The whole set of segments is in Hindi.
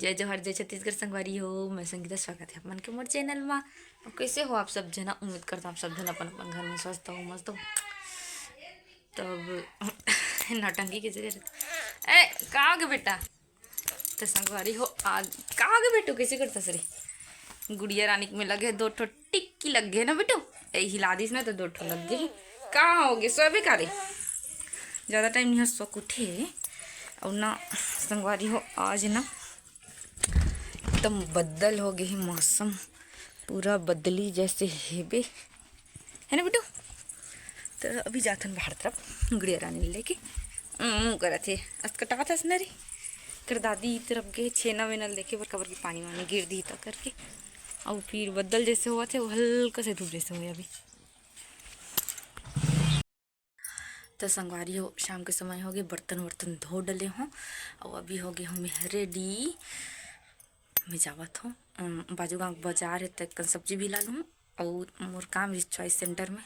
जय जवाहर जय छत्तीसगढ़ संगवारी हो। मैं संगीता, स्वागत है अपन के मोर चैनल में। कैसे हो आप सब जना? उम्मीद करता हूँ आप सब जन अपन अपन घर में स्वस्थ हो, मस्त हो। तब नौटंकी की जगह ए कहाँ हो गए बेटा? तो संगवारी हो आज कहाँ हो गए बेटू? कैसे करता सरी गुड़िया रानी में लगे दो ठो टिक्की लग गए ना बेटू। हिला दीस ना तो दो ठो लग गए। कहाँ हो गए सोए कारे? ज़्यादा टाइम नहीं सो उठे और ना संगवारी हो आज ना एकदम बदल हो गई मौसम, पूरा बदली जैसे हेबे है ना बेटू। तो अभी जाथन बाहर तरफ गुड़िया रानी लेके करा थे अस्त कटा था सनरी कर दादी तरफ गए छेना वेना लेके बर कबर की पानी वानी गिर दी तक करके और फिर बदल जैसे हुआ थे वो हल्का से धूप जैसे हुआ अभी। तो संगवारी हो शाम के समय हो गए, बर्तन वर्तन धो डले हों और अभी हो गए हमें रेडी। मैं जावत हूँ बाजू गाँव बाजार है तक सब्जी भी ला लूँ और मोर काम इस चॉइस सेंटर में।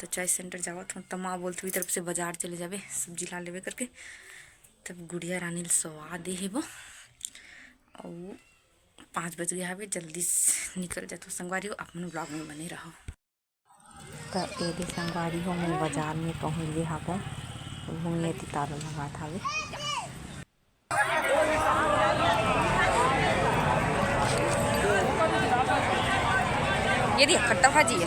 तो चॉइस सेंटर जावत हूँ तो माँ बोलती हुई तरफ से बाजार चले जावे सब्जी ला लेवे करके। तब गुड़िया रानी सवा दे है वो और 5 बज गया है, जल्दी निकल जाते संगवारी हो अपने ब्लॉग में बने रहो। तो ये संगवारी हो मैं बाजार में पहुँच गए हाँ घूमने तारों लगा था। ये खट्टा भाजी है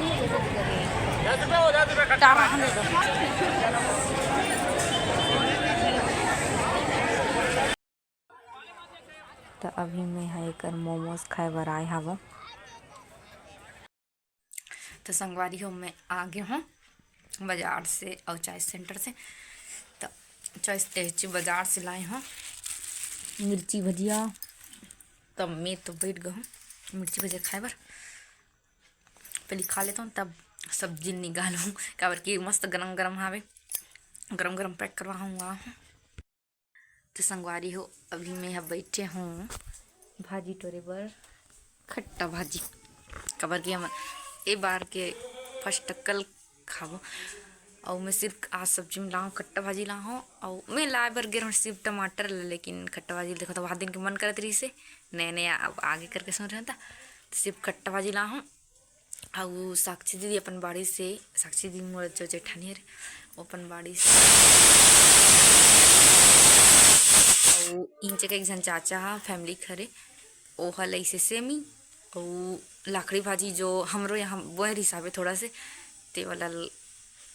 तो अभी मैं है कर मोमोज खाए बर आए हव। तो संगवारी हो मैं आ गया हूँ बाजार से और चॉइस सेंटर से। तो चॉइस बाजार से लाए हूँ मिर्ची भजिया। तब मैं तो बैठ गया हूँ मिर्ची भजिया खाए बर, पहले खा लेता हूँ तब सब्जी निकालूँ काबर की मस्त गरम गरम हावे, गरम गरम पैक करवाऊँगा। तो संगवारी हो अभी मैं बैठे हूँ भाजी टोरे बर खट्टा भाजी काबर की हम ए बार के फर्स्ट कल खाबो और मैं सिर्फ आज सब्जी में लाऊँ खट्टा भाजी लाऊँ और मैं लाए बर गिर सिर्फ टमाटर लेकिन खट्टा भाजी देखो तो बहुत दिन के मन करत रही से नया नया अब आगे करके सोच रहा था। तो सिर्फ खट्टा भाजी लाऊँ और साक्षी दीदी अपन बाड़ी से, साक्षी दीदी मोर जो जेठानी है वो अपन बाड़ी से और इंचे के एक जन चाचा हा फैमिली खरे ओ हल ऐसे सेमी और लाखड़ी भाजी जो हमरो यहाँ वो हिसाबे थोड़ा से ते वाला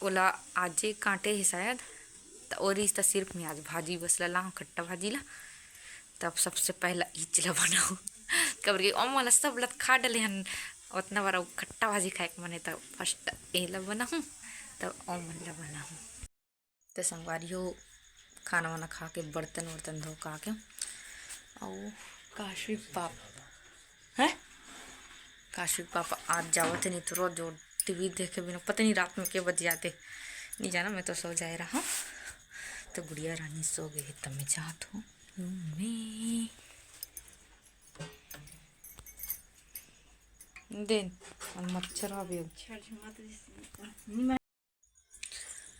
ओला आजे कांटे है शायद। तो और इस सिर्फ मैं आज भाजी बस ला खट्टा भाजी ला। तब सबसे पहला इचला बनाऊँ कबर के वाला सब लत खा डले हन उतना बार खट्टा भाजी खाए के मने। तब फर्स्ट एला बनाऊँ तब मन ला बनाऊँ। तो संगवारी हो खाना वाना खा के बर्तन वर्तन धो का के और काशी पाप है काशी पापा आज जावत नहीं तो रोज जो टीवी देखे बिना पता नहीं रात में क्या बज जाते नहीं जाना। मैं तो सो जाए रहा। तो गुड़िया रानी सो गई तब मैं चाहत हूँ दिन मच्छर भी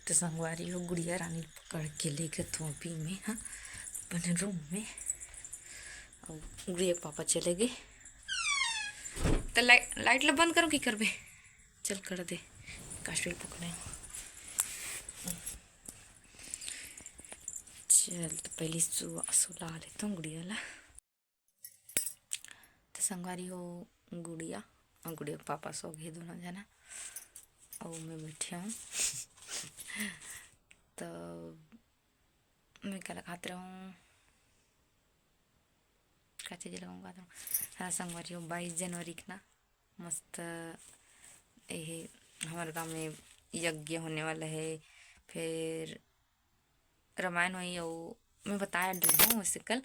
तो संगवारी हो गुड़िया रानी पकड़ के ले गए थोपी में हाँ अपने रूम में और गुड़िया पापा चले गए। तो लाइट ला बंद करो की करबे? चल कर दे काश्मीर पकड़े। चल तो पहले सुला लेता हूँ गुड़िया ला। तो संगवारी हो गुड़िया और गुड़िया पापा सो गए दोनों जना और मैं बैठे हूँ। तो मैं क्या खाते रहूँ क्या चीज़ लगाऊँगा तो हाँ संगवारी हो 22 जनवरी का ना मस्त ये हमारे गाँव में यज्ञ होने वाला है। फिर रामायण हो ही और मैं बताया डल हूँ उससे कल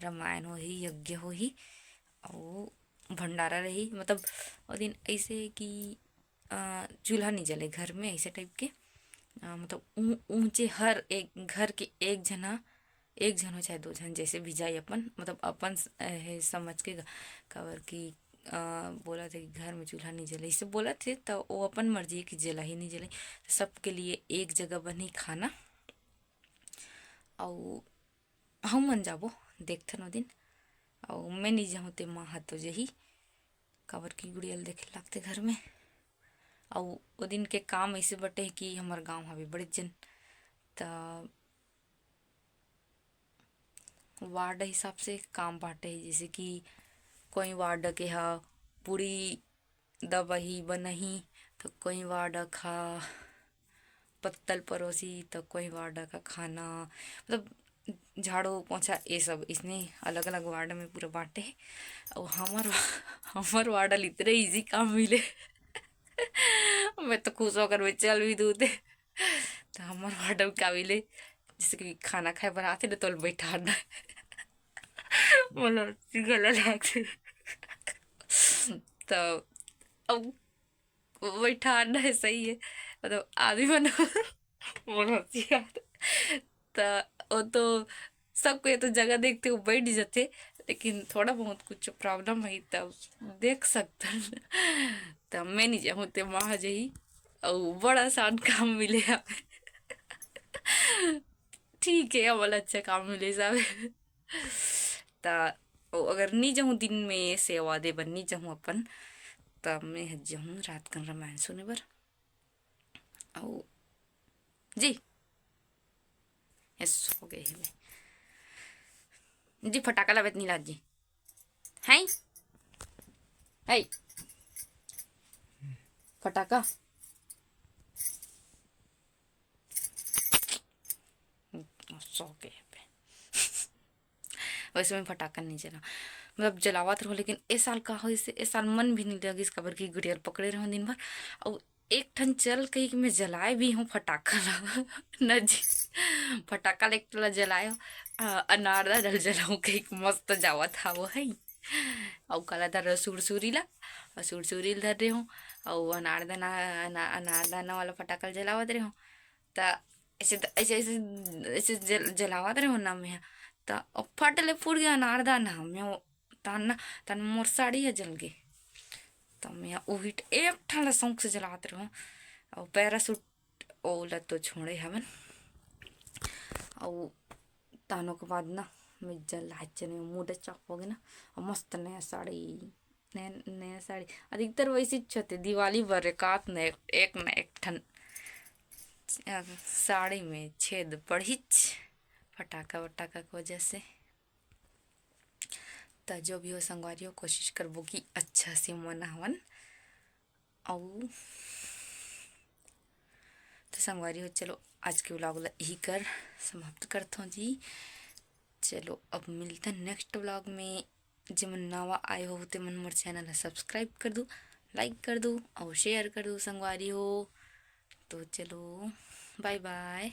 रामायण हो ही यज्ञ हो ही और भंडारा रही। मतलब वो दिन ऐसे है कि चूल्हा नहीं जले घर में ऐसे टाइप के मतलब ऊंचे हर एक घर के एक जन हो चाहे 2 जन जैसे भी जाए अपन मतलब अपन है समझ के कवर की बोला था कि घर में चूल्हा नहीं जले इसे बोला थे। तो वो अपन मर्जी है कि जला ही नहीं जले। तो सबके लिए एक जगह बनी खाना और हम मन जाबो देखथन ओ दिन और मैं नहीं जाऊँ ते माँ हाथ तो जही काबर की गुड़ियल देखे लगते घर में। और वो दिन के काम ऐसे बटे कि हमार गांव हवे बड़े जन त वार्ड हिसाब से काम बाटे है। जैसे कि कोई वार्ड के हा पूरी दबही बनही, तो कोई वार्ड खा पत्तल परोसी, तो कोई वार्ड का खाना मतलब झाड़ू पोछा ये सब इसने अलग अलग वार्ड में पूरा बांटे है। और हमार वार्डल इतने इजी काम मिले मैं तो खुश होकर मैं चल भी दूँ थे। तो हमार वार्डल का मिले जैसे कि खाना खाए बनाते ना तो बैठा मतलब गला लागते तो अब बैठाना है सही है। मतलब आदमी बनो बहुत हंसी आती तो वो तो सबको ये तो जगह देखते हुए बैठ जाते, लेकिन थोड़ा बहुत कुछ प्रॉब्लम है तब देख सकते हैं। तब मैं नहीं चाहूँते वहाँ जाई और बड़ा आसान काम मिले हमें ठीक है वाला अच्छा काम मिले सब ता अगर नहीं जाऊँ दिन में सेवा दे बन नहीं जाऊँ अपन, तब मैं जाऊँ रात का रामायण सुने बर। और जी यस हो गए हैं जी फटाका लावेत नहीं लाज जी हैं है फटाका सो गए पे वैसे में फटाका नहीं जला मतलब जलावत रहो, लेकिन ए साल का हो इसे ए साल मन भी नहीं लगी इस खबर की गुड़ियल पकड़े रहो दिन भर। और एक ठन चल कही कि मैं जलाए भी हूँ फटाका ला न जी फटाका ले टला जलायो अनारदा डल जलाऊं कही मस्त जावा था वो है। और काला धर सुरसुरीला और सुरसुरील धर रहे हूँ और अनारदाना वाला फटाका जलावत रहे हूँ। त ऐसे ऐसे ऐसे ऐसे जलावत रहे हो ना मैं त फटले फूट गया अनारदाना मैं ताना तन मोर साड़ी है जल गई। तो मैं वही एक ठंडा शौक से जलाते रहूँ और पैरासूट ओला तो छोड़े हवन। और तानों के बाद ना मैं जला चने मूड चौक हो गया ना और मस्त नया साड़ी नया नया साड़ी अधिकतर वैसी छते दिवाली पर एकात न एक न एक ठन साड़ी में छेद पड़ी फटाका वटाका की वजह से। तो जो भी हो संगवारी हो कोशिश करबो कि अच्छा से मनावन। और तो संगवारी हो चलो आज के व्लॉग यही कर समाप्त करता हूँ जी। चलो अब मिलते हैं नेक्स्ट व्लॉग में। जो मन नवा आए हो तो मन मोर चैनल सब्सक्राइब कर दो, लाइक कर दो और शेयर कर दो संगवारी हो। तो चलो बाय बाय।